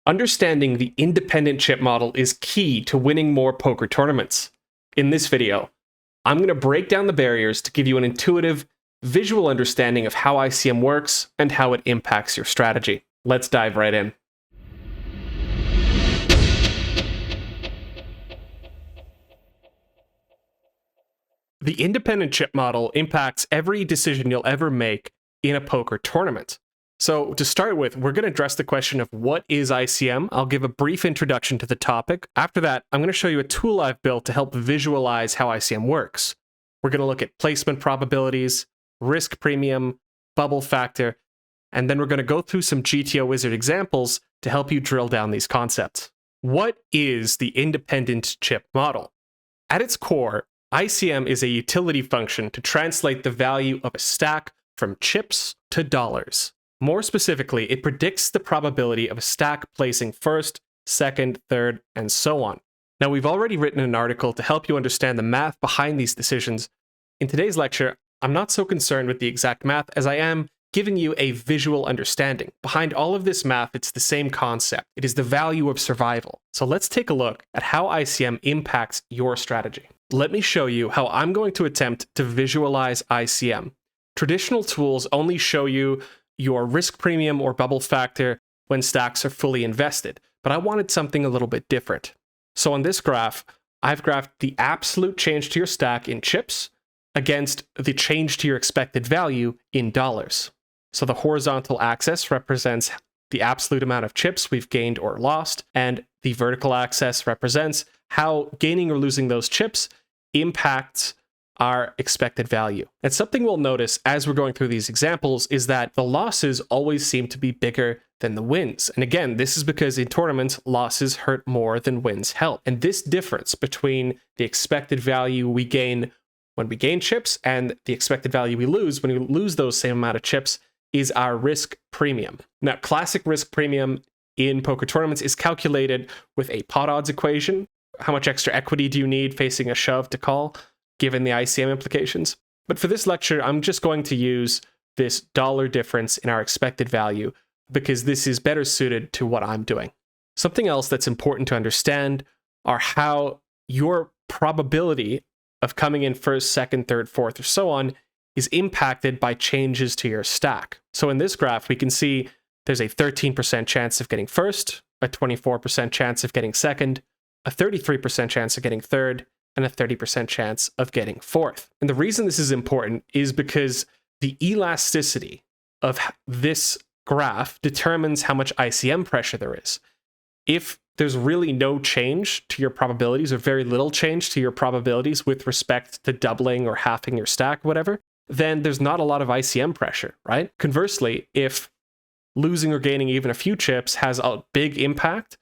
Understanding the independent chip model is key to winning more poker tournaments. In this video, I'm going to break down the barriers to give you an intuitive, visual understanding of how ICM works and how it impacts your strategy. Let's dive right in. The independent chip model impacts every decision you'll ever make in a poker tournament. So to start with, we're going to address the question of what is ICM. I'll give a brief introduction to the topic. After that, I'm going to show you a tool I've built to help visualize how ICM works. We're going to look at placement probabilities, risk premium, bubble factor, and then we're going to go through some GTO Wizard examples to help you drill down these concepts. What is the independent chip model? At its core, ICM is a utility function to translate the value of a stack from chips to dollars. More specifically, it predicts the probability of a stack placing first, second, third, and so on. Now, we've already written an article to help you understand the math behind these decisions. In today's lecture, I'm not so concerned with the exact math as I am giving you a visual understanding. Behind all of this math, it's the same concept. It is the value of survival. So let's take a look at how ICM impacts your strategy. Let me show you how I'm going to attempt to visualize ICM. Traditional tools only show you your risk premium or bubble factor when stacks are fully invested, but I wanted something a little bit different. So on this graph, I've graphed the absolute change to your stack in chips against the change to your expected value in dollars. So the horizontal axis represents the absolute amount of chips we've gained or lost, and the vertical axis represents how gaining or losing those chips impacts our expected value. And something we'll notice as we're going through these examples is that the losses always seem to be bigger than the wins. And again, this is because in tournaments, losses hurt more than wins help. And this difference between the expected value we gain when we gain chips and the expected value we lose when we lose those same amount of chips is our risk premium. Now, classic risk premium in poker tournaments is calculated with a pot odds equation. How much extra equity do you need facing a shove to call, given the ICM implications? But for this lecture, I'm just going to use this dollar difference in our expected value because this is better suited to what I'm doing. Something else that's important to understand are how your probability of coming in first, second, third, fourth, or so on is impacted by changes to your stack. So in this graph, we can see there's a 13% chance of getting first, a 24% chance of getting second, a 33% chance of getting third, and a 30% chance of getting fourth. And the reason this is important is because the elasticity of this graph determines how much ICM pressure there is. If there's really no change to your probabilities or very little change to your probabilities with respect to doubling or halving your stack, whatever, then there's not a lot of ICM pressure, right? Conversely, if losing or gaining even a few chips has a big impact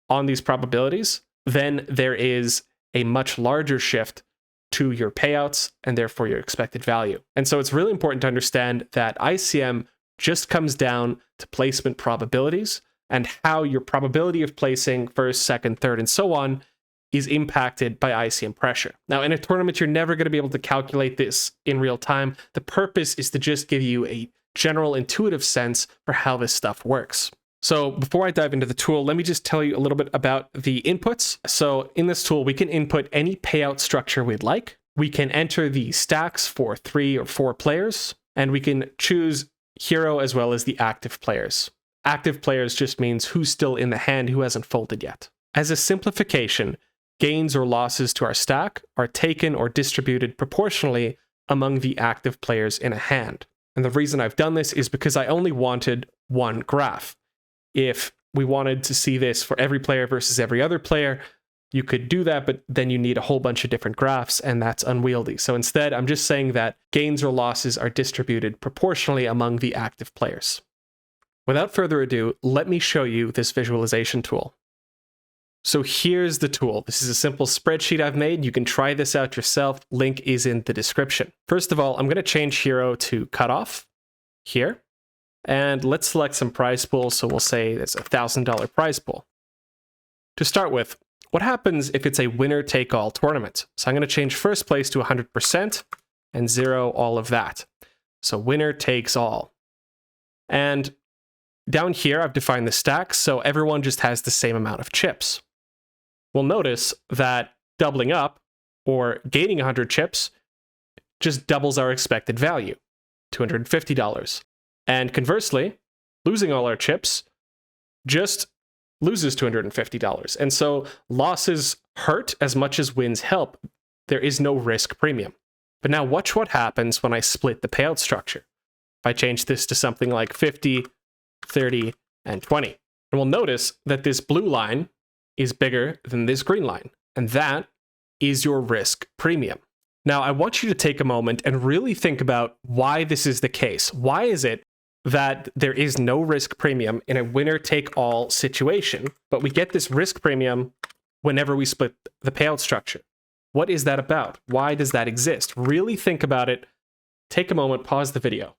on these probabilities, then there is a much larger shift to your payouts and therefore your expected value. And so it's really important to understand that ICM just comes down to placement probabilities and how your probability of placing first, second, third, and so on is impacted by ICM pressure. Now, in a tournament, you're never going to be able to calculate this in real time. The purpose is to just give you a general intuitive sense for how this stuff works. So before I dive into the tool, let me just tell you a little bit about the inputs. So in this tool, we can input any payout structure we'd like. We can enter the stacks for 3 or 4 players, and we can choose hero as well as the active players. Active players just means who's still in the hand, who hasn't folded yet. As a simplification, gains or losses to our stack are taken or distributed proportionally among the active players in a hand. And the reason I've done this is because I only wanted one graph. If we wanted to see this for every player versus every other player, you could do that, but then you need a whole bunch of different graphs, and that's unwieldy. So instead, I'm just saying that gains or losses are distributed proportionally among the active players. Without further ado, let me show you this visualization tool. So here's the tool. This is a simple spreadsheet I've made. You can try this out yourself. Link is in the description. First of all, I'm going to change hero to cutoff here. And let's select some prize pools. So we'll say it's a $1,000 prize pool. To start with, what happens if it's a winner-take-all tournament? So I'm going to change first place to 100% and 0 all of that. So winner takes all. And down here, I've defined the stack, so everyone just has the same amount of chips. We'll notice that doubling up, or gaining 100 chips, just doubles our expected value, $250. And conversely, losing all our chips just loses $250. And so losses hurt as much as wins help. There is no risk premium. But now watch what happens when I split the payout structure. If I change this to something like 50, 30, and 20. And we'll notice that this blue line is bigger than this green line. And that is your risk premium. Now, I want you to take a moment and really think about why this is the case. Why is it that there is no risk premium in a winner-take-all situation, but we get this risk premium whenever we split the payout structure? What is that about? Why does that exist? Really think about it. Take a moment, pause the video.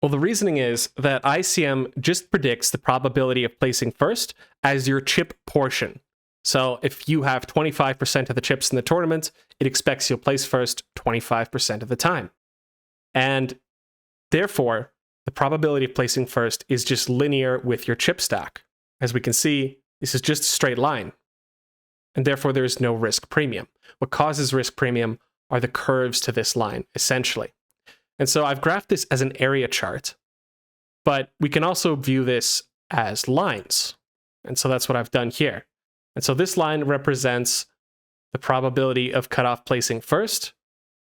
Well, the reasoning is that ICM just predicts the probability of placing first as your chip portion. So if you have 25% of the chips in the tournament, it expects you'll place first 25% of the time. And therefore, the probability of placing first is just linear with your chip stack. As we can see, this is just a straight line. And therefore, there is no risk premium. What causes risk premium are the curves to this line, essentially. And so I've graphed this as an area chart, but we can also view this as lines. And so that's what I've done here. And so this line represents the probability of cutoff placing first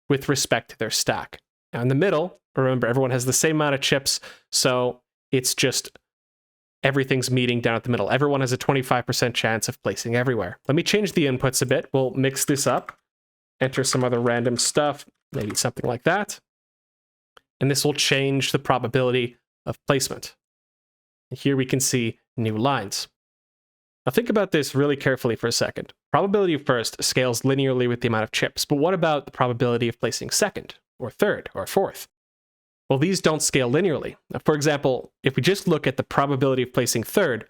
with respect to their stack. Now in the middle, remember, everyone has the same amount of chips, so it's just everything's meeting down at the middle. Everyone has a 25% chance of placing everywhere. Let me change the inputs a bit. We'll mix this up, enter some other random stuff, maybe something like that. And this will change the probability of placement. And here we can see new lines. Now think about this really carefully for a second. Probability of first scales linearly with the amount of chips, but what about the probability of placing second, or third, or fourth? Well, these don't scale linearly. Now, for example, if we just look at the probability of placing third,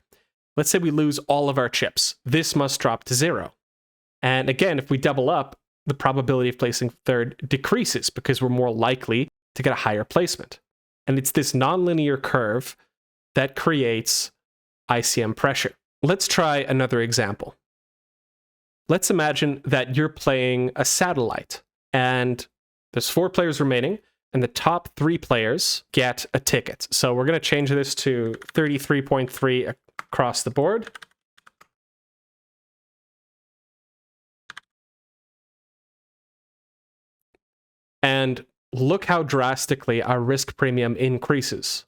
let's say we lose all of our chips. This must drop to 0. And again, if we double up, the probability of placing third decreases because we're more likely to get a higher placement. And it's this nonlinear curve that creates ICM pressure. Let's try another example. Let's imagine that you're playing a satellite and there's 4 players remaining and the top 3 players get a ticket. So we're going to change this to 33.3 across the board. And look how drastically our risk premium increases.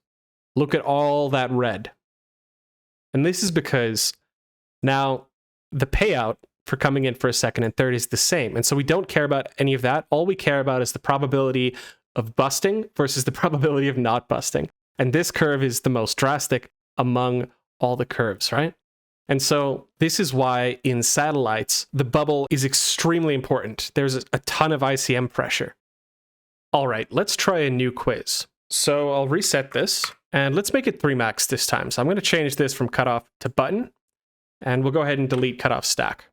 Look at all that red. And this is because now the payout for coming in for a second and third is the same. And so we don't care about any of that. All we care about is the probability of busting versus the probability of not busting. And this curve is the most drastic among all the curves, right? And so this is why in satellites, the bubble is extremely important. There's a ton of ICM pressure. All right, let's try a new quiz. So I'll reset this and let's make it 3 max this time. So I'm going to change this from cutoff to button and we'll go ahead and delete cutoff stack.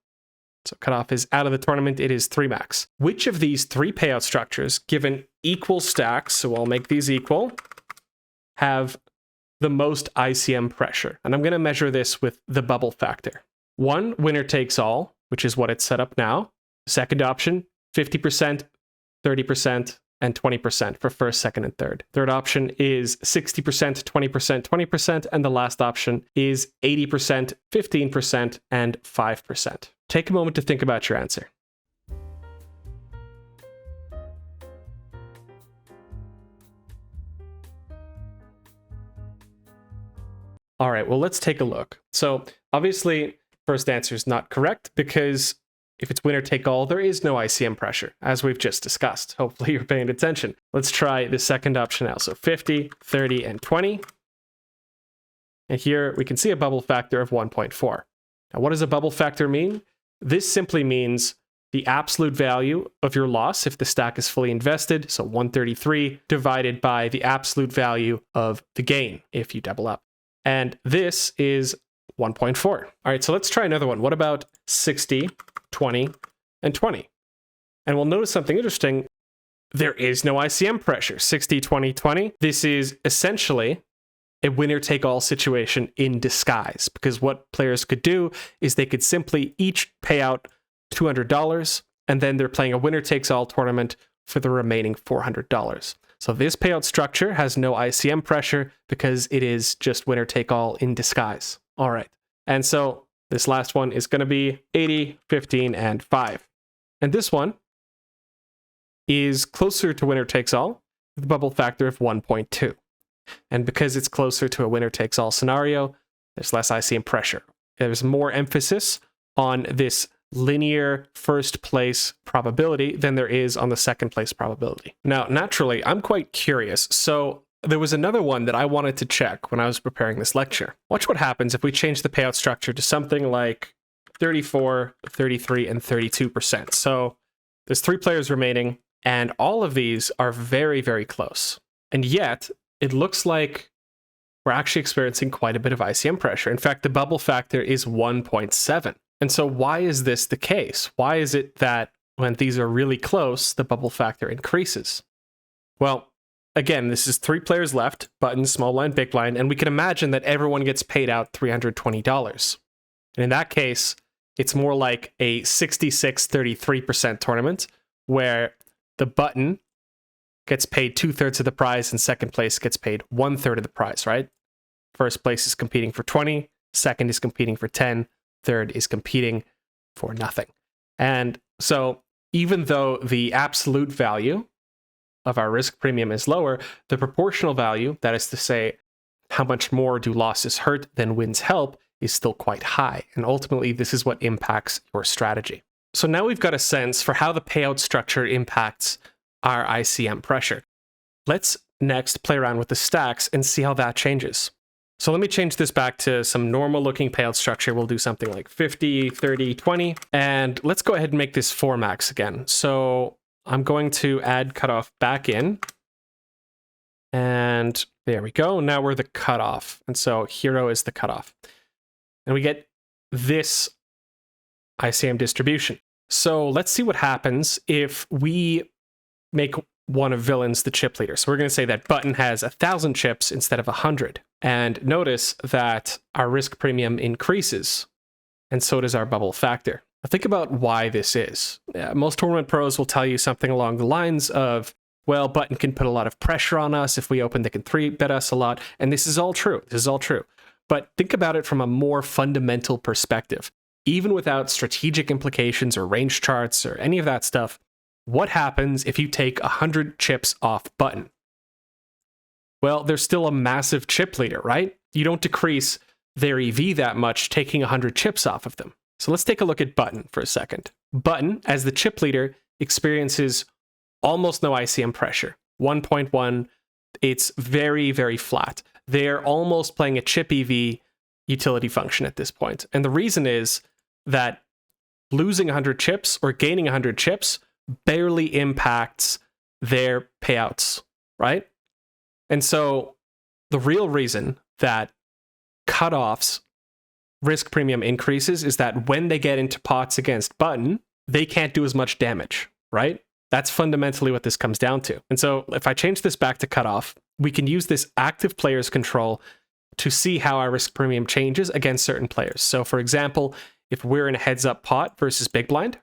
So cutoff is out of the tournament. It is 3 max. Which of these 3 payout structures given equal stacks, so I'll make these equal, have the most ICM pressure? And I'm going to measure this with the bubble factor. 1, winner takes all, which is what it's set up now. Second option, 50%, 30%, and 20% for first, second, and third. Third option is 60%, 20%, 20%, and the last option is 80%, 15%, and 5%. Take a moment to think about your answer. All right, well, let's take a look. So obviously, first answer is not correct because if it's winner take all, there is no ICM pressure, as we've just discussed. Hopefully you're paying attention. Let's try the second option now. So 50, 30, and 20. And here we can see a bubble factor of 1.4. Now, what does a bubble factor mean? This simply means the absolute value of your loss if the stack is fully invested, so 133, divided by the absolute value of the gain if you double up. And this is 1.4. All right, so let's try another one. What about 60, 20, and 20? And we'll notice something interesting. There is no ICM pressure. 60, 20, 20. This is essentially a winner-take-all situation in disguise, because what players could do is they could simply each pay out $200, and then they're playing a winner-takes-all tournament for the remaining $400. So this payout structure has no ICM pressure because it is just winner-take-all in disguise. All right, and so this last one is going to be 80, 15, and 5. And this one is closer to winner-takes-all with a bubble factor of 1.2. And because it's closer to a winner-takes-all scenario, there's less ICM pressure. There's more emphasis on this linear first place probability than there is on the second place probability. Now, naturally, I'm quite curious. So there was another one that I wanted to check when I was preparing this lecture. Watch what happens if we change the payout structure to something like 34, 33, and 32%. So there's 3 players remaining, and all of these are very, very close. And yet, it looks like we're actually experiencing quite a bit of ICM pressure. In fact, the bubble factor is 1.7. And so why is this the case? Why is it that when these are really close, the bubble factor increases? Well, again, this is 3 players left, button, small blind, big blind, and we can imagine that everyone gets paid out $320. And in that case, it's more like a 66-33% tournament where the button gets paid 2/3 of the prize and second place gets paid 1/3 of the prize, right? First place is competing for 20, second is competing for 10, third is competing for nothing. And so even though the absolute value of our risk premium is lower, the proportional value, that is to say, how much more do losses hurt than wins help, is still quite high. And ultimately, this is what impacts your strategy. So now we've got a sense for how the payout structure impacts our ICM pressure. Let's next play around with the stacks and see how that changes. So let me change this back to some normal looking payout structure. We'll do something like 50, 30, 20. And let's go ahead and make this 4 max again. So I'm going to add cutoff back in. And there we go. Now we're the cutoff. And so hero is the cutoff. And we get this ICM distribution. So let's see what happens if we make one of villains the chip leader. So we're going to say that button has 1,000 chips instead of 100. And notice that our risk premium increases, and so does our bubble factor. Now think about why this is. Most tournament pros will tell you something along the lines of, well, button can put a lot of pressure on us. If we open, they can 3-bet us a lot. And this is all true. This is all true. But think about it from a more fundamental perspective. Even without strategic implications or range charts or any of that stuff, what happens if you take 100 chips off button? Well, there's still a massive chip leader, right? You don't decrease their EV that much taking 100 chips off of them. So let's take a look at button for a second. Button, as the chip leader, experiences almost no ICM pressure. 1.1, it's very, very flat. They're almost playing a chip EV utility function at this point. And the reason is that losing 100 chips or gaining 100 chips barely impacts their payouts, right? And so the real reason that cutoffs risk premium increases is that when they get into pots against button, they can't do as much damage, right? That's fundamentally what this comes down to. And so if I change this back to cutoff, we can use this active players control to see how our risk premium changes against certain players. So for example, if we're in a heads up pot versus big blind,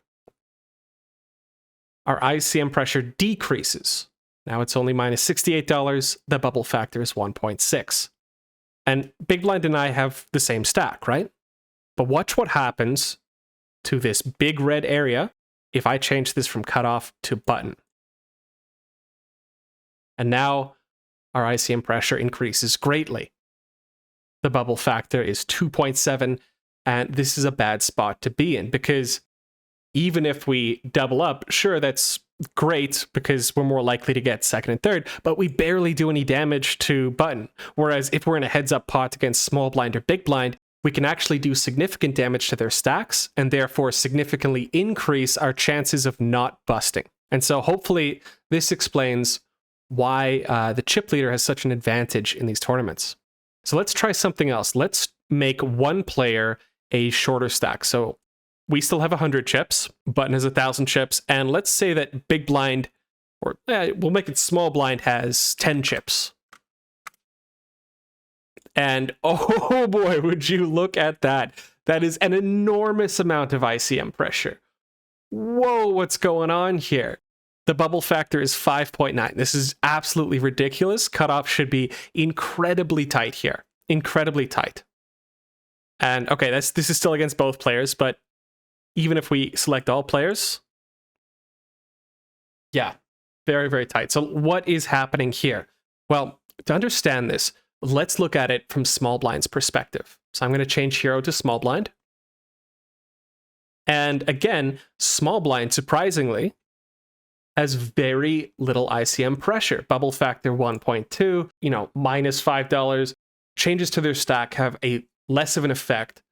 our ICM pressure decreases. Now it's only minus $68. The bubble factor is 1.6. And big blind and I have the same stack, right? But watch what happens to this big red area if I change this from cutoff to button. And now our ICM pressure increases greatly. The bubble factor is 2.7, and this is a bad spot to be in because even if we double up, sure, that's great because we're more likely to get second and third, but we barely do any damage to button. Whereas if we're in a heads-up pot against small blind or big blind, we can actually do significant damage to their stacks and therefore significantly increase our chances of not busting. And so hopefully this explains why the chip leader has such an advantage in these tournaments. So let's try something else. Let's make one player a shorter stack. So we still have 100 chips, button has 1,000 chips, and let's say that big blind, or we'll make it small blind, has 10 chips. And oh boy, would you look at that. That is an enormous amount of ICM pressure. Whoa, what's going on here? The bubble factor is 5.9. This is absolutely ridiculous. Cutoff should be incredibly tight here. Incredibly tight. And okay, this is still against both players, but even if we select all players, yeah, very, very tight. So what is happening here? Well, to understand this, let's look at it from small blind's perspective. So I'm going to change hero to small blind. And again, small blind, surprisingly, has very little ICM pressure. Bubble factor 1.2, minus $5. Changes to their stack have a less of an effect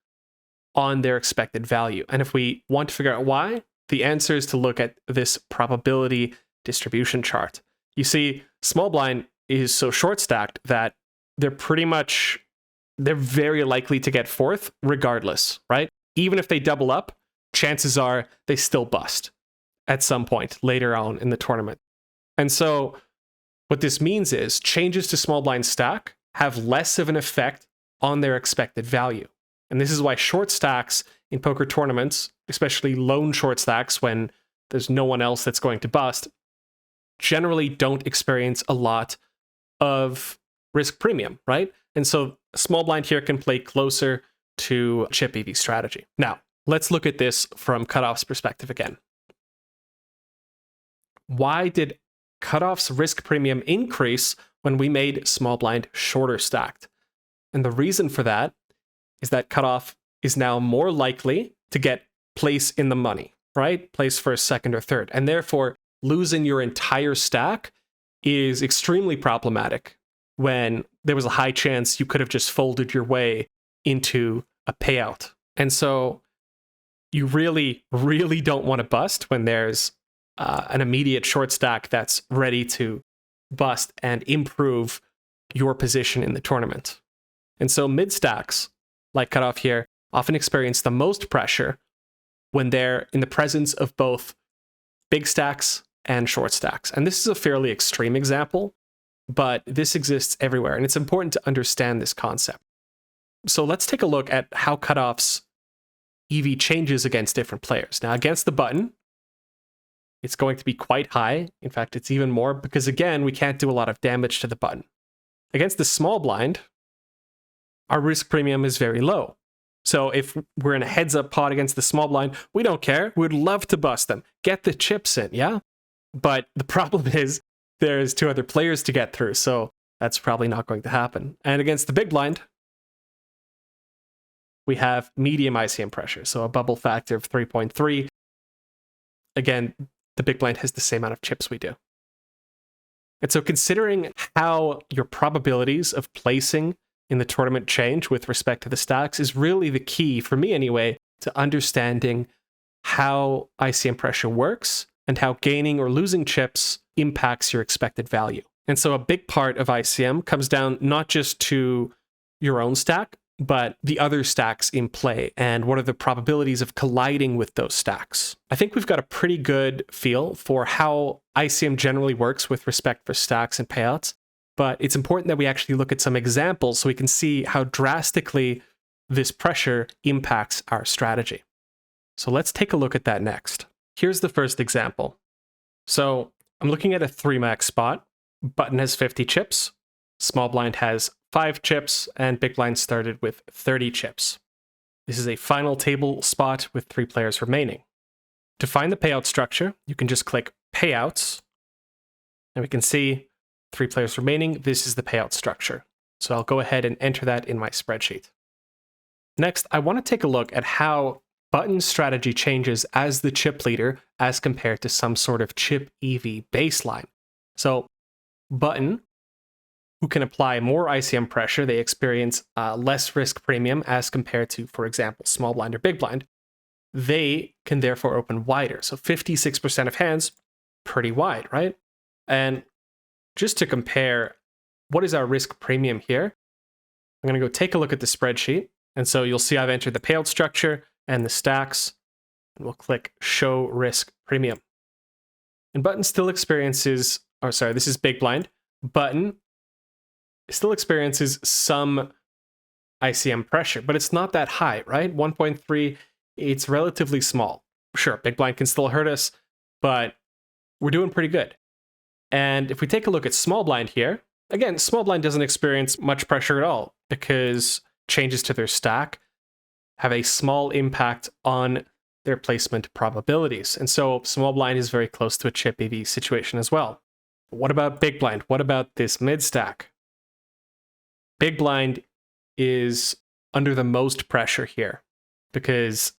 on their expected value. And if we want to figure out why, the answer is to look at this probability distribution chart. You see, small blind is so short stacked that they're very likely to get fourth regardless, right? Even if they double up, chances are they still bust at some point later on in the tournament. And so what this means is changes to small blind stack have less of an effect on their expected value. And this is why short stacks in poker tournaments, especially lone short stacks when there's no one else that's going to bust, generally don't experience a lot of risk premium, right? And so small blind here can play closer to chip EV strategy. Now, let's look at this from Cutoff's perspective again. Why did Cutoff's risk premium increase when we made small blind shorter stacked? And the reason for that is that Cutoff is now more likely to get place in the money, right? Place first, second, or third. And therefore, losing your entire stack is extremely problematic when there was a high chance you could have just folded your way into a payout. And so you really, really don't want to bust when there's an immediate short stack that's ready to bust and improve your position in the tournament. And so mid stacks, like Cutoff here, often experience the most pressure when they're in the presence of both big stacks and short stacks. And this is a fairly extreme example, but this exists everywhere. And it's important to understand this concept. So let's take a look at how Cutoff's EV changes against different players. Now, against the button, it's going to be quite high. In fact, it's even more because, again, we can't do a lot of damage to the button. Against the small blind, our risk premium is very low. So if we're in a heads-up pot against the small blind, we don't care. We'd love to bust them. Get the chips in, yeah? But the problem is there's two other players to get through, so that's probably not going to happen. And against the big blind, we have medium ICM pressure, so a bubble factor of 3.3. Again, the big blind has the same amount of chips we do. And so considering how your probabilities of placing in the tournament change with respect to the stacks is really the key, for me anyway, to understanding how ICM pressure works and how gaining or losing chips impacts your expected value. And so a big part of ICM comes down not just to your own stack, but the other stacks in play and what are the probabilities of colliding with those stacks. I think we've got a pretty good feel for how ICM generally works with respect for stacks and payouts, but it's important that we actually look at some examples so we can see how drastically this pressure impacts our strategy. So let's take a look at that next. Here's the first example. So I'm looking at a 3-max spot. Button has 50 chips. Small blind has 5 chips, and big blind started with 30 chips. This is a final table spot with 3 players remaining. To find the payout structure, you can just click Payouts, and we can see 3 players remaining. This is the payout structure. So I'll go ahead and enter that in my spreadsheet. Next, I want to take a look at how Button's strategy changes as the chip leader as compared to some sort of chip EV baseline. So Button, who can apply more ICM pressure, they experience less risk premium as compared to, for example, small blind or big blind. They can therefore open wider. So 56% of hands, pretty wide, right? And just to compare, what is our risk premium here? I'm going to go take a look at the spreadsheet. And so you'll see I've entered the payout structure and the stacks. And we'll click Show Risk Premium. And Button still experiences, this is big blind. Button still experiences some ICM pressure, but it's not that high, right? 1.3, it's relatively small. Sure, big blind can still hurt us, but we're doing pretty good. And if we take a look at small blind here, again, small blind doesn't experience much pressure at all because changes to their stack have a small impact on their placement probabilities. And so small blind is very close to a chip EV situation as well. What about big blind? What about this mid stack? Big blind is under the most pressure here because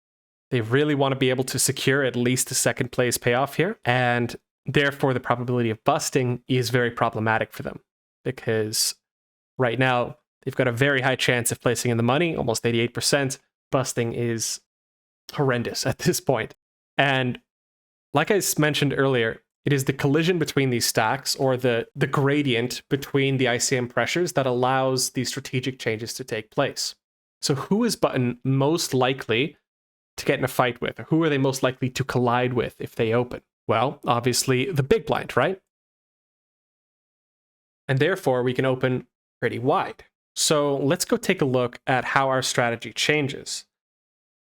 they really want to be able to secure at least a second place payoff here. And therefore, the probability of busting is very problematic for them because right now they've got a very high chance of placing in the money, almost 88%. Busting is horrendous at this point. And like I mentioned earlier, it is the collision between these stacks or the gradient between the ICM pressures that allows these strategic changes to take place. So who is button most likely to get in a fight with? Or who are they most likely to collide with if they open? Well, obviously the big blind, right? And therefore we can open pretty wide. So let's go take a look at how our strategy changes.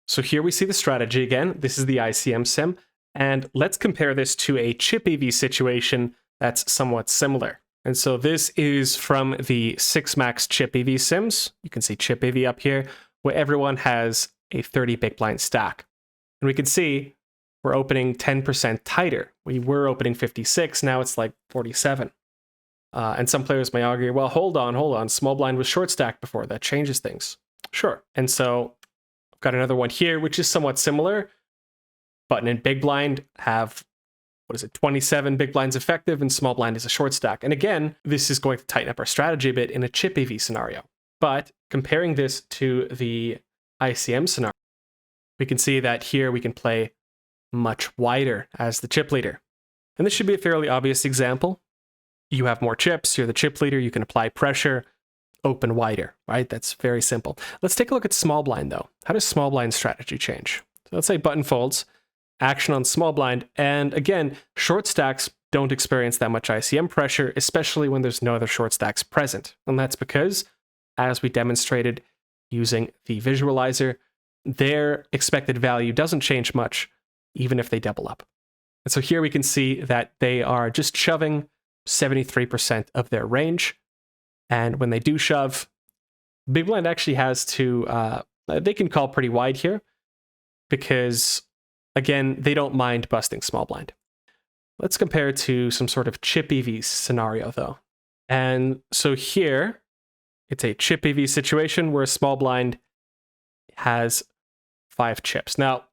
So here we see the strategy again. This is the ICM sim. And let's compare this to a chip EV situation that's somewhat similar. And so this is from the 6max chip EV sims. You can see chip EV up here, where everyone has a 30 big blind stack. And we can see we're opening 10% tighter. We were opening 56, now it's like 47. And some players may argue, well, hold on. Small blind was short stacked before. That changes things. Sure. And so I've got another one here, which is somewhat similar. Button and big blind have, 27 big blinds effective, and small blind is a short stack. And again, this is going to tighten up our strategy a bit in a chip EV scenario. But comparing this to the ICM scenario, we can see that here we can play much wider as the chip leader. And this should be a fairly obvious example. You have more chips, you're the chip leader, you can apply pressure, open wider, right? That's very simple. Let's take a look at small blind though. How does small blind strategy change? So let's say button folds, action on small blind, and again, short stacks don't experience that much ICM pressure, especially when there's no other short stacks present. And that's because, as we demonstrated using the visualizer, their expected value doesn't change much, even if they double up. And so here we can see that they are just shoving 73% of their range. And when they do shove, big blind actually has to, they can call pretty wide here because, again, they don't mind busting small blind. Let's compare it to some sort of chip EV scenario though. And so here, it's a chip EV situation where a small blind has 5 chips. Now,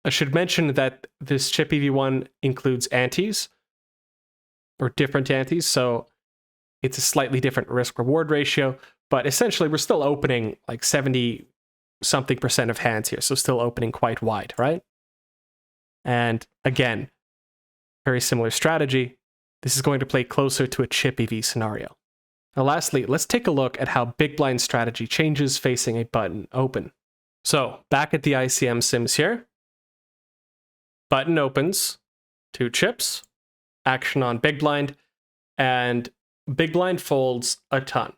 I should mention that this chip EV one includes antes, or different antes, so it's a slightly different risk-reward ratio, but essentially we're still opening like 70-something% of hands here, so still opening quite wide, right? And again, very similar strategy. This is going to play closer to a chip EV scenario. Now lastly, let's take a look at how big blind strategy changes facing a button open. So back at the ICM sims here, button opens, 2 chips, action on big blind, and big blind folds a ton.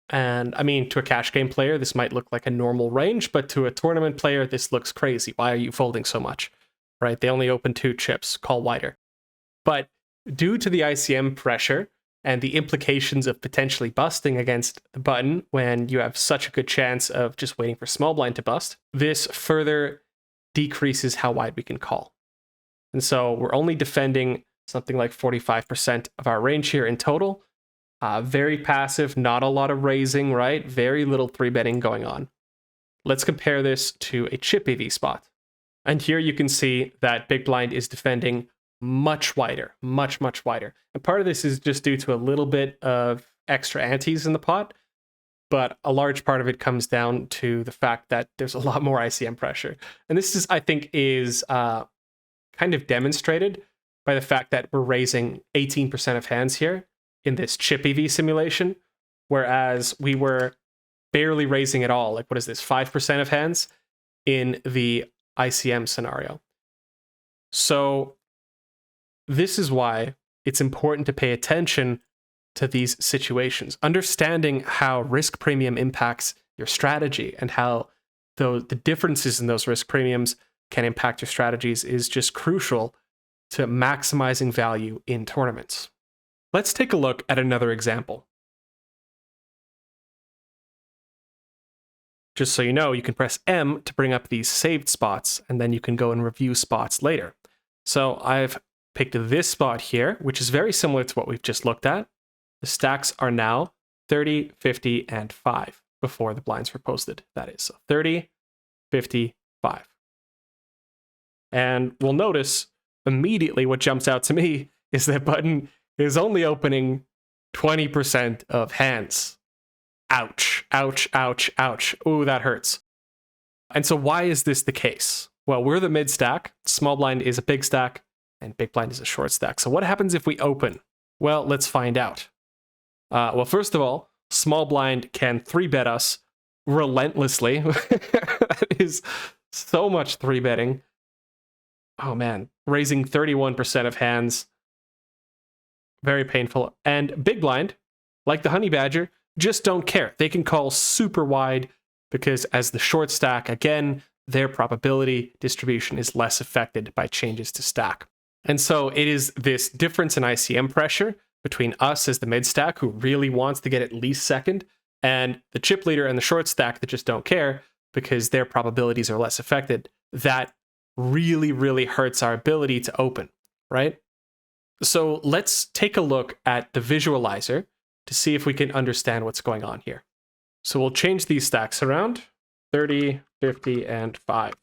And I mean, to a cash game player, this might look like a normal range, but to a tournament player, this looks crazy. Why are you folding so much? Right? They only open 2 chips, call wider. But due to the ICM pressure and the implications of potentially busting against the button when you have such a good chance of just waiting for small blind to bust, this further decreases how wide we can call. And so we're only defending something like 45% of our range here in total. Very passive, not a lot of raising, right? Very little 3-betting going on. Let's compare this to a chip EV spot. And here you can see that big blind is defending much wider, much wider. And part of this is just due to a little bit of extra antes in the pot, but a large part of it comes down to the fact that there's a lot more ICM pressure. And this is, I think, is kind of demonstrated by the fact that we're raising 18% of hands here in this chip EV simulation, whereas we were barely raising at all. Like, what is this, 5% of hands in the ICM scenario. So this is why it's important to pay attention to these situations. Understanding how risk premium impacts your strategy, and how the differences in those risk premiums can impact your strategies is just crucial to maximizing value in tournaments. Let's take a look at another example. Just so you know, you can press M to bring up these saved spots, and then you can go and review spots later. So I've picked this spot here, which is very similar to what we've just looked at. The stacks are now 30, 50, and 5 before the blinds were posted, that is. So 30, 50, 5. And we'll notice immediately what jumps out to me is that button is only opening 20% of hands. Ouch, ouch, ouch, ouch. Ooh, that hurts. And so why is this the case? Well, we're the mid stack, small blind is a big stack, and big blind is a short stack. So what happens if we open? Well, let's find out. Well, first of all, small blind can 3-bet us relentlessly. That is so much 3-betting. Oh man, raising 31% of hands. Very painful. And big blind, like the honey badger, just don't care. They can call super wide because as the short stack, again, their probability distribution is less affected by changes to stack. And so it is this difference in ICM pressure between us as the mid stack, who really wants to get at least second, and the chip leader and the short stack that just don't care because their probabilities are less affected, that really, really hurts our ability to open, right? So let's take a look at the visualizer to see if we can understand what's going on here. So we'll change these stacks around, 30, 50, and 5.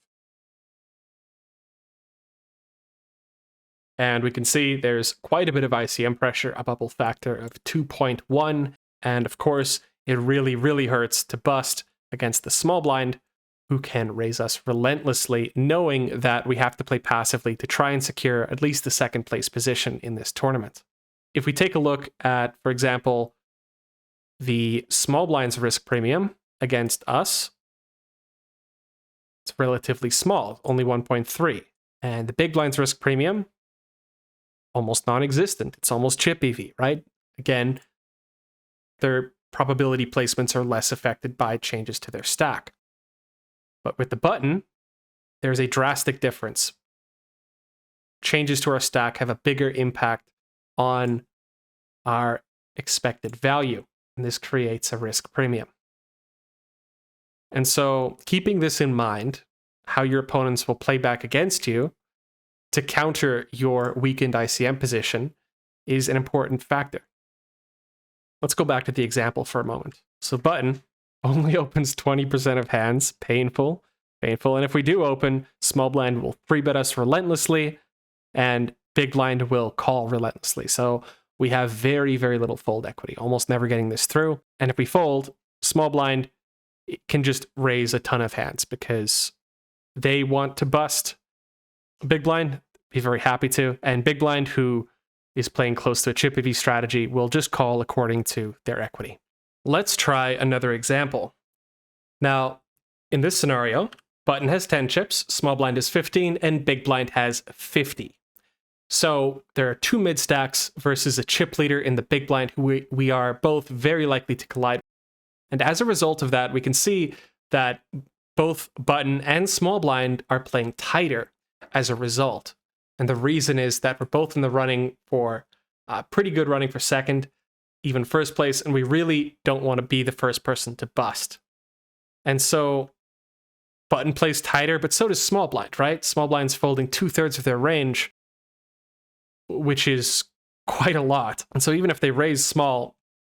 And we can see there's quite a bit of ICM pressure, a bubble factor of 2.1. And of course, it really, really hurts to bust against the small blind, who can raise us relentlessly, knowing that we have to play passively to try and secure at least the second place position in this tournament. If we take a look at, for example, the small blind's risk premium against us, it's relatively small, only 1.3. And the big blind's risk premium, almost non-existent. It's almost chip EV, right? Again, their probability placements are less affected by changes to their stack. But with the button, there's a drastic difference. Changes to our stack have a bigger impact on our expected value, and this creates a risk premium. And so keeping this in mind, how your opponents will play back against you to counter your weakened ICM position is an important factor. Let's go back to the example for a moment. So button only opens 20% of hands, painful. And if we do open, small blind will 3-bet us relentlessly, and big blind will call relentlessly. So we have very, very little fold equity, almost never getting this through. And if we fold, small blind can just raise a ton of hands because they want to bust. Big blind, be very happy to. And big blind, who is playing close to a chip EV strategy, will just call according to their equity. Let's try another example. Now, in this scenario, button has 10 chips, small blind has 15, and big blind has 50. So there are 2 mid stacks versus a chip leader in the big blind, who we are both very likely to collide. And as a result of that, we can see that both button and small blind are playing tighter as a result. And the reason is that we're both in the running for pretty good running for second, even first place, and we really don't want to be the first person to bust. And so button plays tighter, but so does small blind, right? Small blind's folding 2/3 of their range, which is quite a lot. And so even if they raise small,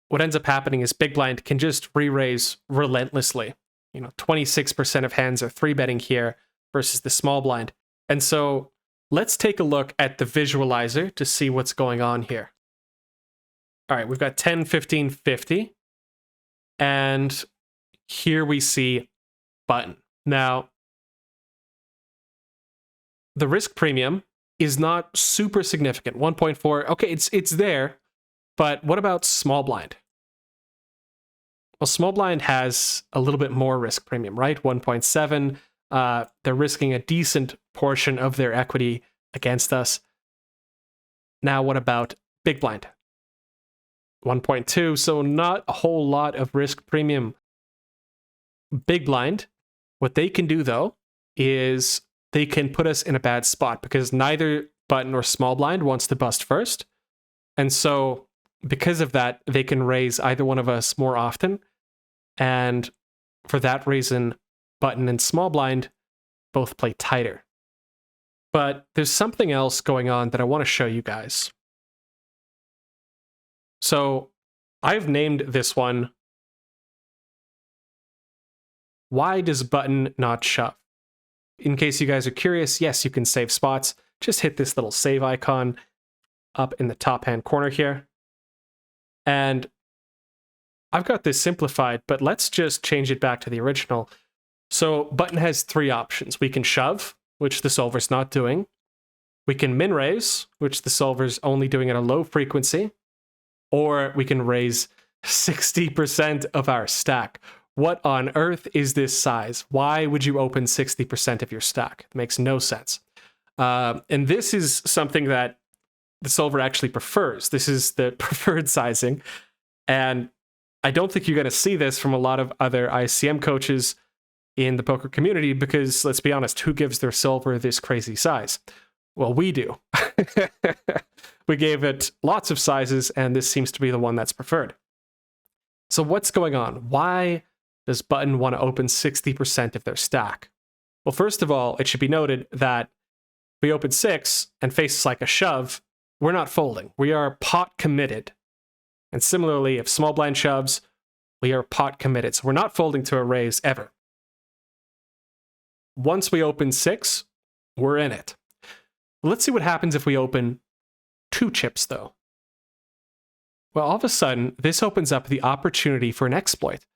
what ends up happening is big blind can just re-raise relentlessly. 26% of hands are 3-betting here versus the small blind. And so let's take a look at the visualizer to see what's going on here. All right, we've got 10, 15, 50. And here we see button. Now, the risk premium is not super significant, 1.4. Okay, it's there, but what about small blind? Well, small blind has a little bit more risk premium, right? 1.7. They're risking a decent portion of their equity against us. Now, what about big blind? 1.2, so not a whole lot of risk premium. Big blind, what they can do though is they can put us in a bad spot because neither button or small blind wants to bust first. And so because of that, they can raise either one of us more often. And for that reason, button and small blind both play tighter. But there's something else going on that I want to show you guys. So I've named this one, why does button not shove? In case you guys are curious, yes, you can save spots. Just hit this little save icon up in the top hand corner here. And I've got this simplified, but let's just change it back to the original. So button has three options. We can shove, which the solver's not doing. We can min raise, which the solver's only doing at a low frequency. Or we can raise 60% of our stack. What on earth is this size? Why would you open 60% of your stack? It makes no sense. And this is something that the solver actually prefers. This is the preferred sizing. And I don't think you're going to see this from a lot of other ICM coaches in the poker community because, let's be honest, who gives their solver this crazy size? Well, we do. We gave it lots of sizes, and this seems to be the one that's preferred. So what's going on? Why does button want to open 60% of their stack? Well, first of all, it should be noted that we open 6 and faces like a shove, we're not folding. We are pot committed. And similarly, if small blind shoves, we are pot committed. So we're not folding to a raise ever. Once we open 6, we're in it. Let's see what happens if we open 2 chips, though. Well, all of a sudden, this opens up the opportunity for an exploit.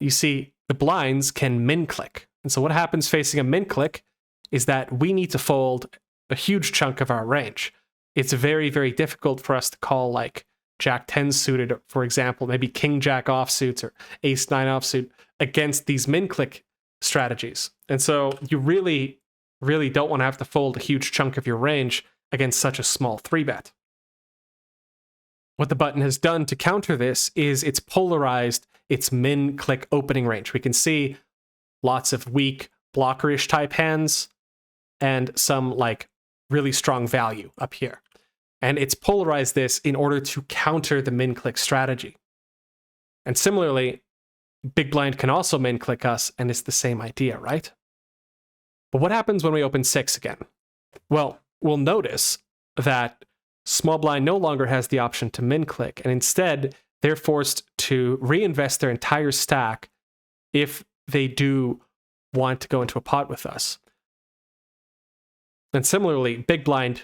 You see, the blinds can min click. And so what happens facing a min click is that we need to fold a huge chunk of our range. It's very, very difficult for us to call like Jack 10 suited, for example, maybe King Jack offsuits or Ace 9 offsuit against these min click strategies. And so you really don't want to have to fold a huge chunk of your range against such a small 3-bet. What the button has done to counter this is it's polarized its min click opening range. We can see lots of weak blockerish type hands and some like really strong value up here. And it's polarized this in order to counter the min click strategy. And similarly, big blind can also min click us, and it's the same idea, right? But what happens when we open 6 again? Well, we'll notice that small blind no longer has the option to min click, and instead they're forced to reinvest their entire stack if they do want to go into a pot with us. And similarly, big blind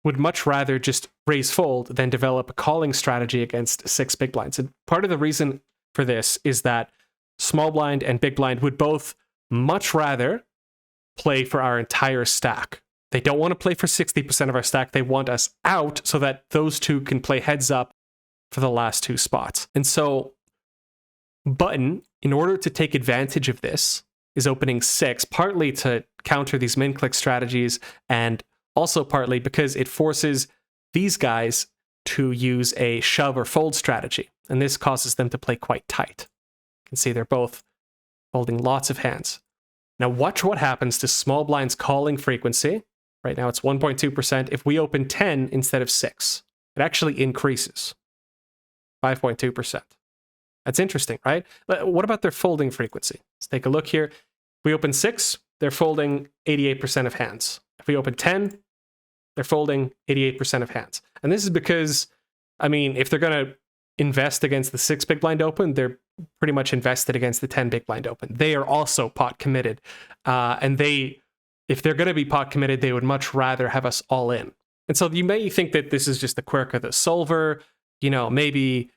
would much rather just raise fold than develop a calling strategy against 6 big blinds. And part of the reason for this is that small blind and big blind would both much rather play for our entire stack. They don't want to play for 60% of our stack. They want us out so that those two can play heads up for the last 2 spots. And so button, in order to take advantage of this, is opening 6, partly to counter these min click strategies, and also partly because it forces these guys to use a shove or fold strategy. And this causes them to play quite tight. You can see they're both holding lots of hands. Now watch what happens to small blind's calling frequency. Right now it's 1.2%. If we open 10 instead of 6, it actually increases 5.2%. That's interesting, right? But what about their folding frequency? Let's take a look here. If we open 6, they're folding 88% of hands. If we open 10, they're folding 88% of hands. And this is because, I mean, if they're going to invest against the 6 big blind open, they're pretty much invested against the 10 big blind open. They are also pot committed. And if they're going to be pot committed, they would much rather have us all in. And so you may think that this is just a quirk of the solver, maybe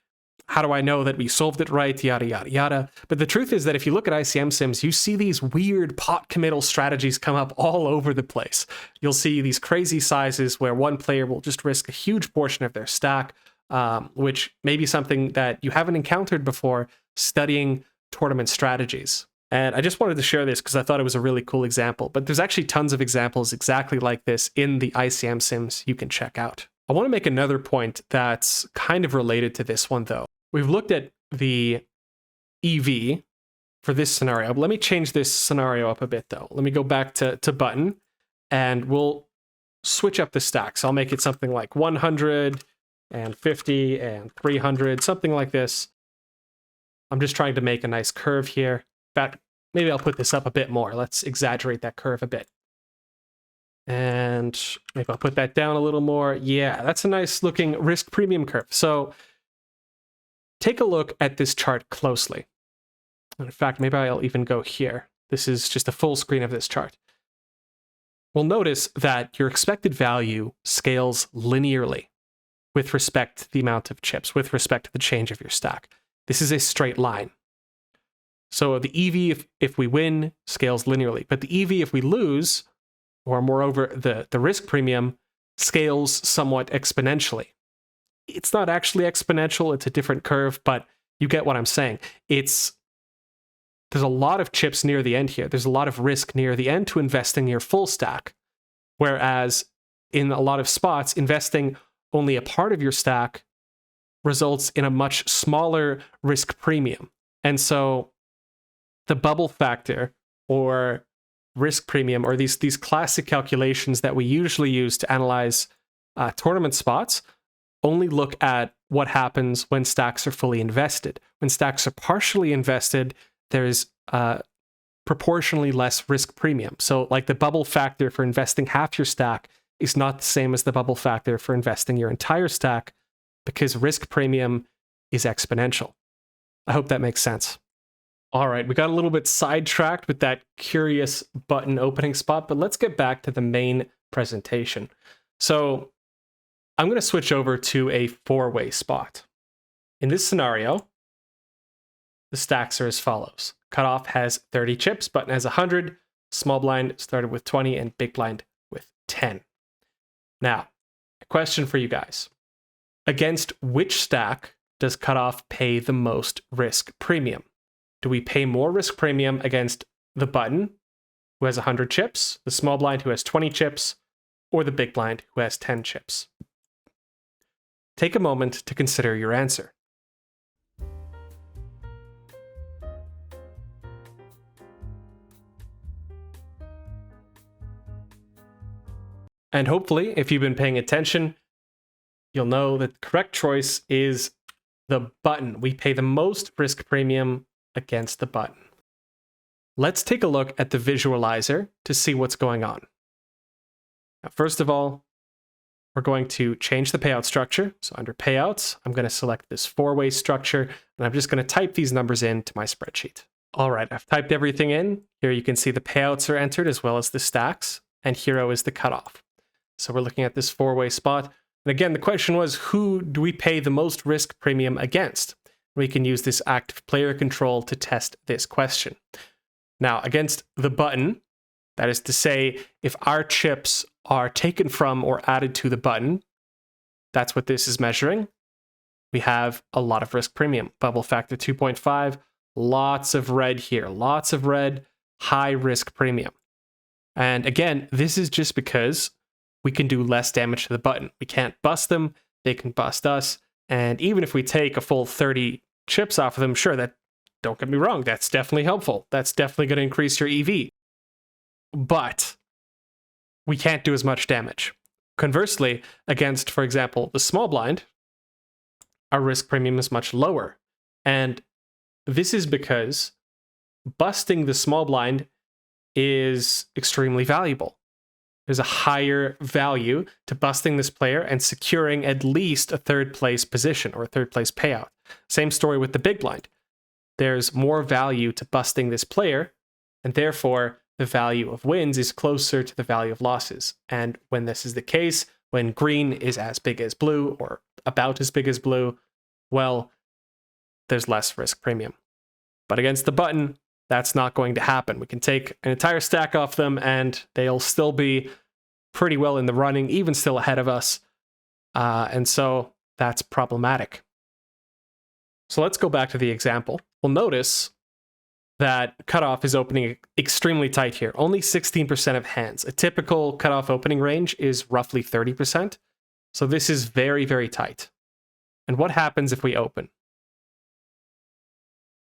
how do I know that we solved it right, yada, yada, yada. But the truth is that if you look at ICM sims, you see these weird pot committal strategies come up all over the place. You'll see these crazy sizes where one player will just risk a huge portion of their stack, which may be something that you haven't encountered before studying tournament strategies. And I just wanted to share this because I thought it was a really cool example. But there's actually tons of examples exactly like this in the ICM sims you can check out. I want to make another point that's kind of related to this one, though. We've looked at the EV for this scenario. Let me change this scenario up a bit, though. Let me go back to button, and we'll switch up the stacks. I'll make it something like 100 and 50 and 300, something like this. I'm just trying to make a nice curve here. In fact, maybe I'll put this up a bit more. Let's exaggerate that curve a bit. And maybe I'll put that down a little more. Yeah, that's a nice looking risk premium curve. So take a look at this chart closely. In fact, maybe I'll even go here. This is just a full screen of this chart. We'll notice that your expected value scales linearly with respect to the amount of chips, with respect to the change of your stack. This is a straight line. So the EV, if we win, scales linearly. But the EV, if we lose, or moreover, the risk premium, scales somewhat exponentially. It's not actually exponential, it's a different curve, but you get what I'm saying. There's a lot of chips near the end here. There's a lot of risk near the end to investing your full stack. Whereas in a lot of spots, investing only a part of your stack results in a much smaller risk premium. And so the bubble factor or risk premium, or these classic calculations that we usually use to analyze tournament spots, only look at what happens when stacks are fully invested. When stacks are partially invested, there's proportionally less risk premium. So like the bubble factor for investing half your stack is not the same as the bubble factor for investing your entire stack, because risk premium is exponential. I hope that makes sense. All right, we got a little bit sidetracked with that curious button opening spot, but let's get back to the main presentation. So I'm going to switch over to a four-way spot. In this scenario, the stacks are as follows. Cutoff has 30 chips, button has 100, small blind started with 20, and big blind with 10. Now, a question for you guys. Against which stack does cutoff pay the most risk premium? Do we pay more risk premium against the button, who has 100 chips, the small blind, who has 20 chips, or the big blind, who has 10 chips? Take a moment to consider your answer. And hopefully, if you've been paying attention, you'll know that the correct choice is the button. We pay the most risk premium against the button. Let's take a look at the visualizer to see what's going on. Now, first of all, we're going to change the payout structure. So under payouts, I'm going to select this four-way structure, and I'm just going to type these numbers into my spreadsheet. All right, I've typed everything in. Here you can see the payouts are entered as well as the stacks, and hero is the cutoff. So we're looking at this four-way spot. And again, the question was, who do we pay the most risk premium against? We can use this active player control to test this question. Now, against the button, that is to say, if our chips are taken from or added to the button, that's what this is measuring. We have a lot of risk premium. Bubble factor 2.5, lots of red here, lots of red, high risk premium. And again, this is just because we can do less damage to the button. We can't bust them, they can bust us. And even if we take a full 30 chips off of them, sure, that, don't get me wrong, that's definitely helpful. That's definitely going to increase your EV. But we can't do as much damage. Conversely, against, for example, the small blind, our risk premium is much lower. And this is because busting the small blind is extremely valuable. There's a higher value to busting this player and securing at least a third place position or a third place payout. Same story with the big blind. There's more value to busting this player, and therefore the value of wins is closer to the value of losses. And when this is the case, when green is as big as blue or about as big as blue, well, there's less risk premium. But against the button, that's not going to happen. We can take an entire stack off them and they'll still be pretty well in the running, even still ahead of us. And so that's problematic. So let's go back to the example. We'll notice that cutoff is opening extremely tight here. Only 16% of hands. A typical cutoff opening range is roughly 30%. So this is very, very tight. And what happens if we open?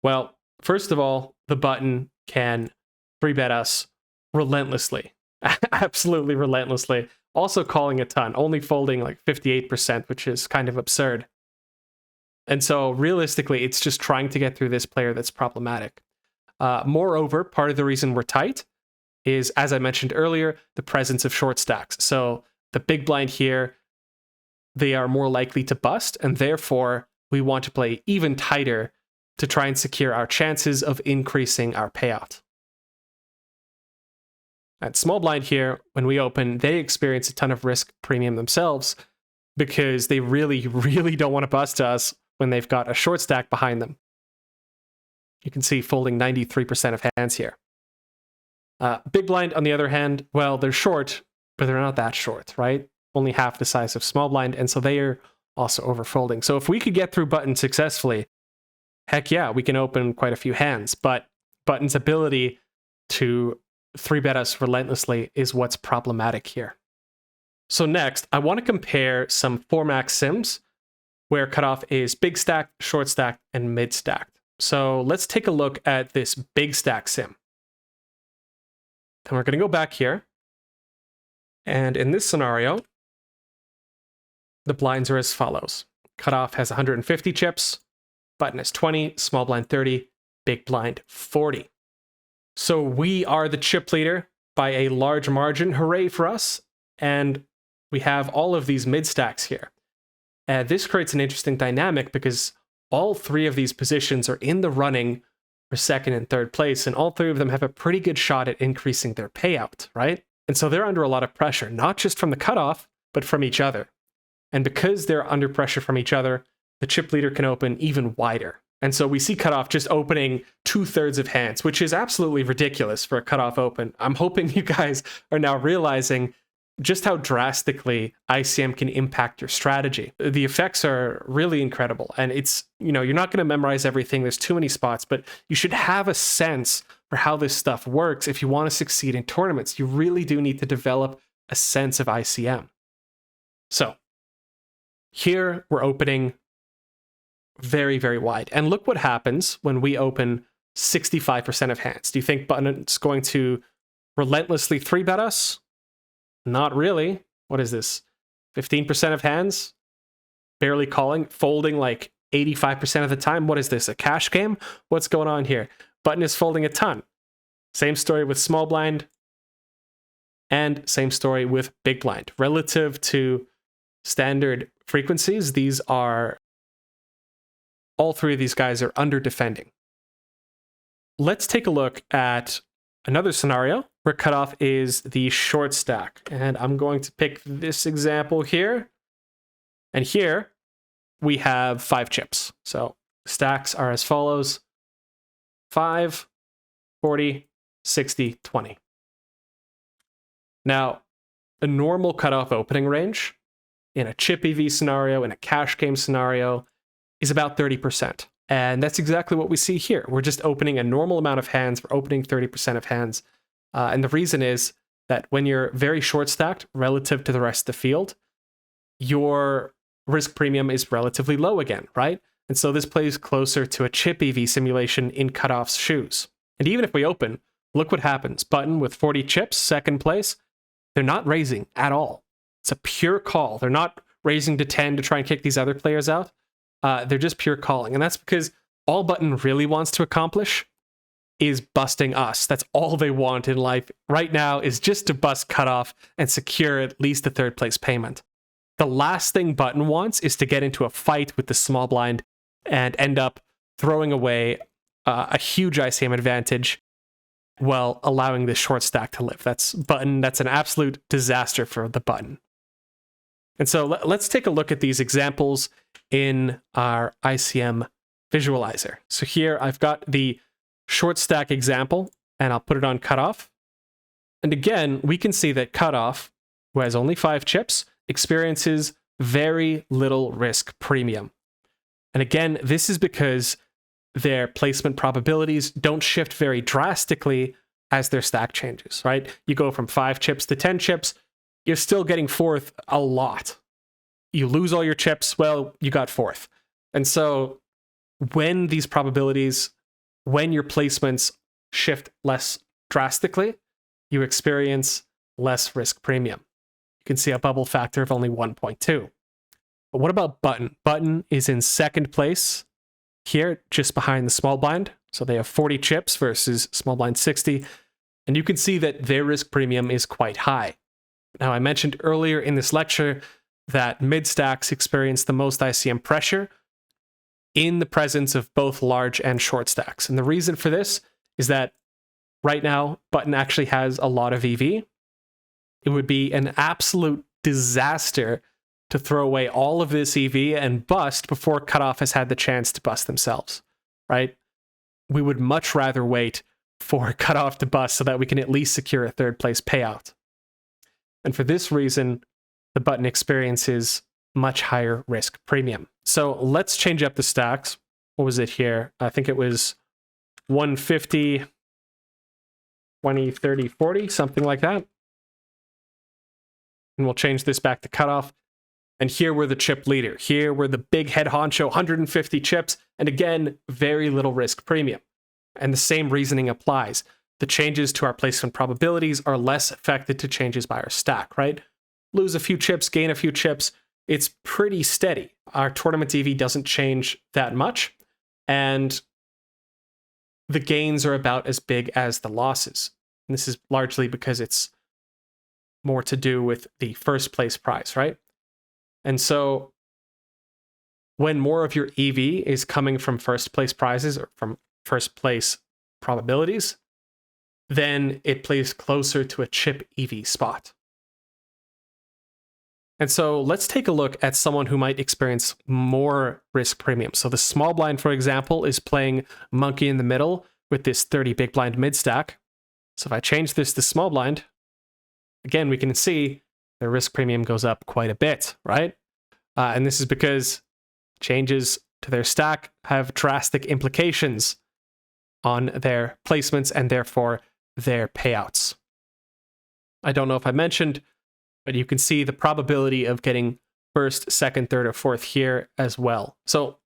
Well, First of all, the button can 3-bet us relentlessly. Absolutely relentlessly. Also calling a ton, only folding like 58%, which is kind of absurd. And so realistically, it's just trying to get through this player that's problematic. Moreover, part of the reason we're tight is, as I mentioned earlier, the presence of short stacks. So the big blind here, they are more likely to bust, and therefore we want to play even tighter to try and secure our chances of increasing our payout. At small blind here, when we open, they experience a ton of risk premium themselves because they really, really don't want to bust us when they've got a short stack behind them. You can see folding 93% of hands here. Big blind, on the other hand, well, they're short, but they're not that short, right? Only half the size of small blind, and so they are also overfolding. So if we could get through button successfully, heck yeah, we can open quite a few hands, but button's ability to 3-bet us relentlessly is what's problematic here. So next, I want to compare some 4-max sims where cutoff is big stacked, short stacked, and mid stacked. So let's take a look at this big stack sim. Then we're going to go back here. And in this scenario, the blinds are as follows. Cutoff has 150 chips, button has 20, small blind 30, big blind 40. So we are the chip leader by a large margin. Hooray for us. And we have all of these mid stacks here. This creates an interesting dynamic because all three of these positions are in the running for second and third place, and all three of them have a pretty good shot at increasing their payout, right? And so they're under a lot of pressure, not just from the cutoff, but from each other. And because they're under pressure from each other, the chip leader can open even wider. And so we see cutoff just opening 2/3 of hands, which is absolutely ridiculous for a cutoff open. I'm hoping you guys are now realizing just how drastically ICM can impact your strategy. The effects are really incredible. And it's, you're not going to memorize everything. There's too many spots, but you should have a sense for how this stuff works if you want to succeed in tournaments. You really do need to develop a sense of ICM. So here we're opening very, very wide. And look what happens when we open 65% of hands. Do you think button's going to relentlessly 3-bet us? Not really. What is this? 15% of hands? Barely calling, folding like 85% of the time. What is this, a cash game? What's going on here? Button is folding a ton. Same story with small blind. And same story with big blind. Relative to standard frequencies, these are, all three of these guys are under defending. Let's take a look at another scenario where cutoff is the short stack. And I'm going to pick this example here. And here we have 5 chips. So stacks are as follows: 5, 40, 60, 20. Now, a normal cutoff opening range in a chip EV scenario, in a cash game scenario, is about 30%. And that's exactly what we see here. We're just opening a normal amount of hands. We're opening 30% of hands. And the reason is that when you're very short stacked relative to the rest of the field, your risk premium is relatively low again, right? And so this plays closer to a chip EV simulation in cutoff's shoes. And even if we open, look what happens. Button with 40 chips, second place, they're not raising at all. It's a pure call. They're not raising to 10 to try and kick these other players out. They're just pure calling. And that's because all button really wants to accomplish is busting us. That's all they want in life right now, is just to bust cutoff and secure at least a third place payment. The last thing button wants is to get into a fight with the small blind and end up throwing away a huge ICM advantage while allowing this short stack to live. That's an absolute disaster for the button. And so let's take a look at these examples in our ICM visualizer. So here I've got the short stack example, and I'll put it on cutoff. And again, we can see that cutoff, who has only 5 chips, experiences very little risk premium. And again, this is because their placement probabilities don't shift very drastically as their stack changes, right? You go from 5 chips to 10 chips, you're still getting fourth a lot. You lose all your chips, well, you got fourth. And so when these probabilities when your placements shift less drastically, you experience less risk premium. You can see a bubble factor of only 1.2. But what about Button? Button is in second place here, just behind the small blind. So they have 40 chips versus small blind 60. And you can see that their risk premium is quite high. Now, I mentioned earlier in this lecture that mid stacks experience the most ICM pressure in the presence of both large and short stacks. And the reason for this is that right now, Button actually has a lot of EV. It would be an absolute disaster to throw away all of this EV and bust before Cutoff has had the chance to bust themselves, right? We would much rather wait for Cutoff to bust so that we can at least secure a third place payout. And for this reason, the Button experiences much higher risk premium. So let's change up the stacks. What was it here? I think it was 150, 20, 30, 40, something like that. And we'll change this back to Cutoff. And here we're the chip leader. Here we're the big head honcho, 150 chips. And again, very little risk premium. And the same reasoning applies. The changes to our placement probabilities are less affected to changes by our stack, right? Lose a few chips, gain a few chips. It's pretty steady. Our tournament EV doesn't change that much. And the gains are about as big as the losses. And this is largely because it's more to do with the first place prize, right? And so when more of your EV is coming from first place prizes or from first place probabilities, then it plays closer to a chip EV spot. And so let's take a look at someone who might experience more risk premium. So the small blind, for example, is playing monkey in the middle with this 30 big blind mid stack. So if I change this to small blind, again, we can see their risk premium goes up quite a bit, right? And this is because changes to their stack have drastic implications on their placements and therefore their payouts. I don't know if I mentioned, but you can see the probability of getting first, second, third, or fourth here as well. So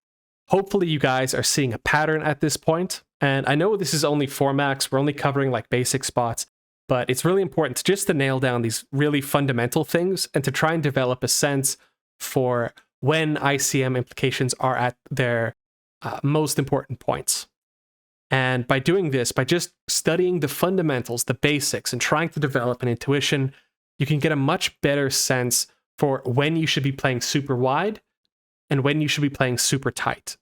hopefully you guys are seeing a pattern at this point. And I know this is only 4 max. We're only covering like basic spots, but it's really important just to nail down these really fundamental things and to try and develop a sense for when ICM implications are at their most important points. And by doing this, by just studying the fundamentals, the basics, and trying to develop an intuition, you can get a much better sense for when you should be playing super wide and when you should be playing super tight.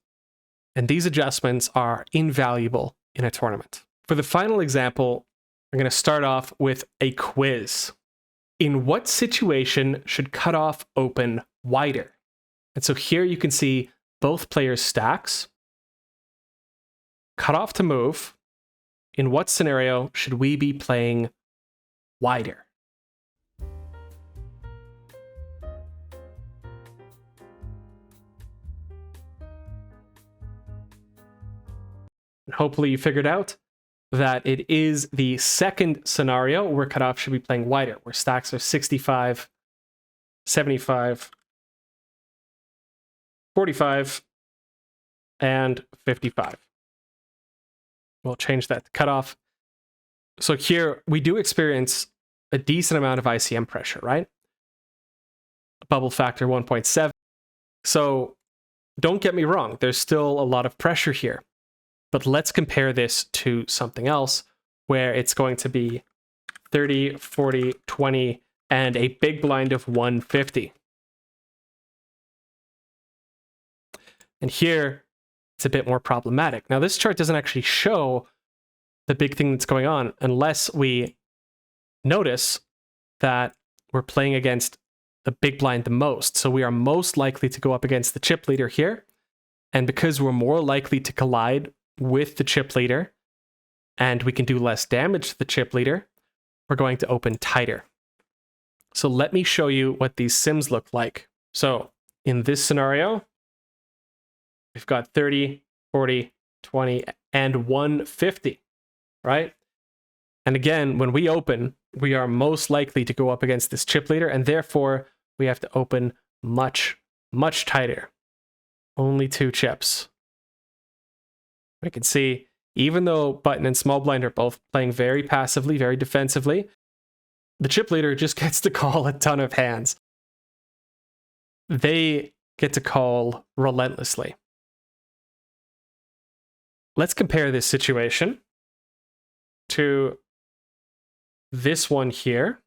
And these adjustments are invaluable in a tournament. For the final example, I'm going to start off with a quiz. In what situation should Cutoff open wider? And so here you can see both players' stacks. Cutoff to move. In what scenario should we be playing wider? And hopefully you figured out that it is the second scenario where Cutoff should be playing wider, where stacks are 65, 75, 45, and 55. We'll change that to Cutoff. So here we do experience a decent amount of ICM pressure, right? Bubble factor 1.7. So don't get me wrong, there's still a lot of pressure here. But let's compare this to something else where it's going to be 30, 40, 20, and a big blind of 150. And here, it's a bit more problematic. Now, this chart doesn't actually show the big thing that's going on unless we notice that we're playing against the big blind the most. So we are most likely to go up against the chip leader here. And because we're more likely to collide with the chip leader, and we can do less damage to the chip leader, we're going to open tighter. So let me show you what these sims look like. So in this scenario, we've got 30, 40, 20, and 150, right? And again, when we open, we are most likely to go up against this chip leader, and therefore we have to open much, much tighter. Only 2 chips. We can see Even though button and small blind are both playing very passively, very defensively, the chip leader just gets to call a ton of hands. They get to call relentlessly. Let's compare this situation to this one here,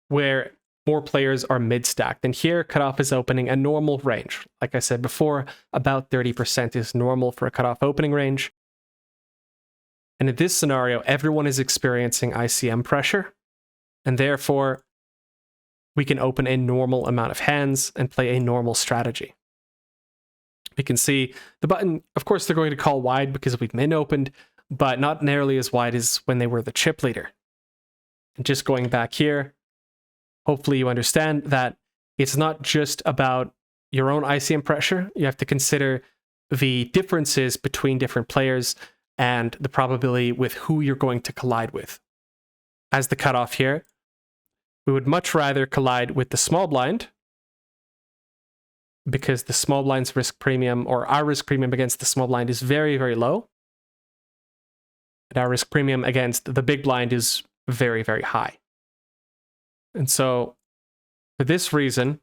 where more players are mid-stacked. And here, cutoff is opening a normal range. Like I said before, about 30% is normal for a cutoff opening range. And in this scenario, everyone is experiencing ICM pressure, and therefore, we can open a normal amount of hands and play a normal strategy. We can see the button, of course, they're going to call wide because we've min opened, but not nearly as wide as when they were the chip leader. And just going back here, hopefully you understand that it's not just about your own ICM pressure. You have to consider the differences between different players and the probability with who you're going to collide with. As the cutoff here, we would much rather collide with the small blind, because the small blind's risk premium, or our risk premium against the small blind, is very, very low. And our risk premium against the big blind is very, very high. And so, for this reason,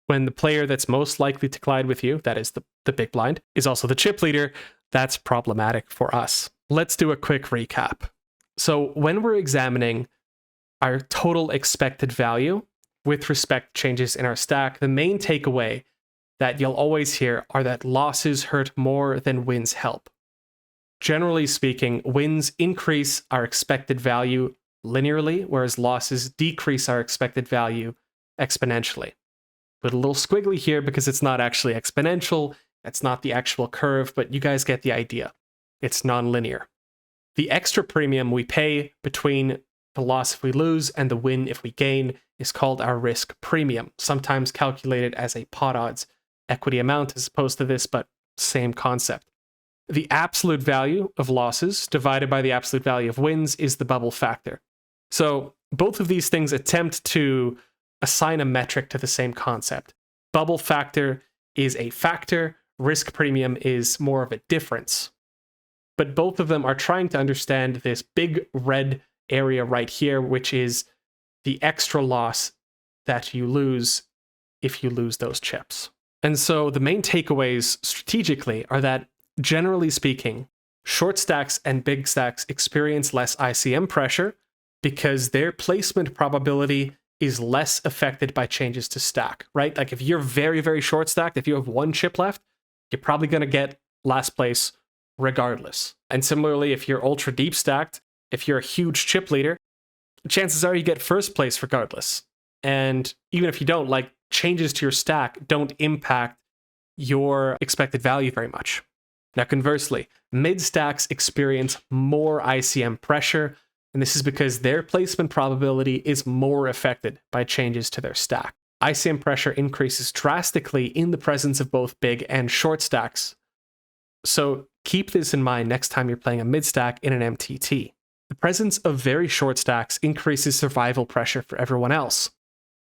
when the player that's most likely to collide with you, that is the big blind, is also the chip leader, that's problematic for us. Let's do a quick recap. So when we're examining our total expected value with respect to changes in our stack, the main takeaway that you'll always hear are that losses hurt more than wins help. Generally speaking, wins increase our expected value linearly, whereas losses decrease our expected value exponentially. Put a little squiggly here because it's not actually exponential, it's not the actual curve, but you guys get the idea. It's non-linear. The extra premium we pay between the loss if we lose and the win if we gain is called our risk premium, sometimes calculated as a pot odds equity amount as opposed to this, but same concept. The absolute value of losses divided by the absolute value of wins is the bubble factor. So both of these things attempt to assign a metric to the same concept. Bubble factor is a factor, risk premium is more of a difference. But both of them are trying to understand this big red area right here, which is the extra loss that you lose if you lose those chips. And so the main takeaways strategically are that, generally speaking, short stacks and big stacks experience less ICM pressure because their placement probability is less affected by changes to stack, right? Like if you're very, very short stacked, if you have one chip left, you're probably going to get last place regardless. And similarly, if you're ultra deep stacked, if you're a huge chip leader, chances are you get first place regardless. And even if you don't, like, changes to your stack don't impact your expected value very much. Now, conversely, mid stacks experience more ICM pressure, and this is because their placement probability is more affected by changes to their stack. ICM pressure increases drastically in the presence of both big and short stacks. So keep this in mind next time you're playing a mid stack in an MTT. The presence of very short stacks increases survival pressure for everyone else.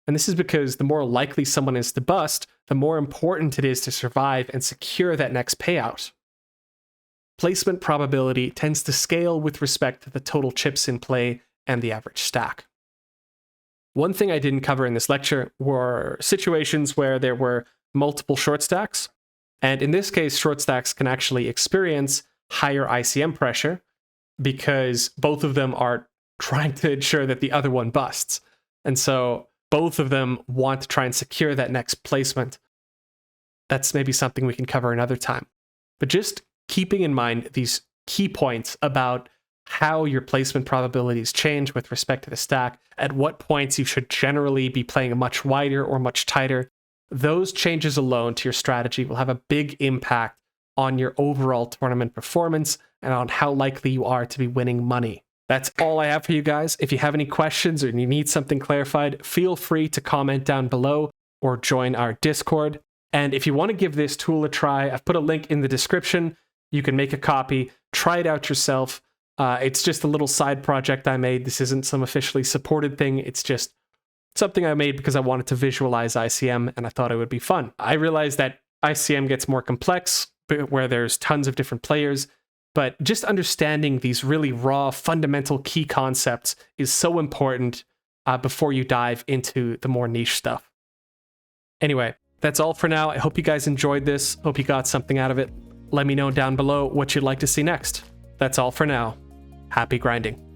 And this is because the more likely someone is to bust, the more important it is to survive and secure that next payout. Placement probability tends to scale with respect to the total chips in play and the average stack. One thing I didn't cover in this lecture were situations where there were multiple short stacks. And in this case, short stacks can actually experience higher ICM pressure because both of them are trying to ensure that the other one busts. And so both of them want to try and secure that next placement. That's maybe something we can cover another time. But just keeping in mind these key points about how your placement probabilities change with respect to the stack, at what points you should generally be playing a much wider or much tighter, those changes alone to your strategy will have a big impact on your overall tournament performance and on how likely you are to be winning money. That's all I have for you guys. If you have any questions or you need something clarified, feel free to comment down below or join our Discord. And if you want to give this tool a try, I've put a link in the description. You can make a copy, try it out yourself. It's just a little side project I made. This isn't some officially supported thing. It's just something I made because I wanted to visualize ICM and I thought it would be fun. I realized that ICM gets more complex, where there's tons of different players. But just understanding these really raw, fundamental key concepts is so important before you dive into the more niche stuff. Anyway, that's all for now. I hope you guys enjoyed this. Hope you got something out of it. Let me know down below what you'd like to see next. That's all for now. Happy grinding.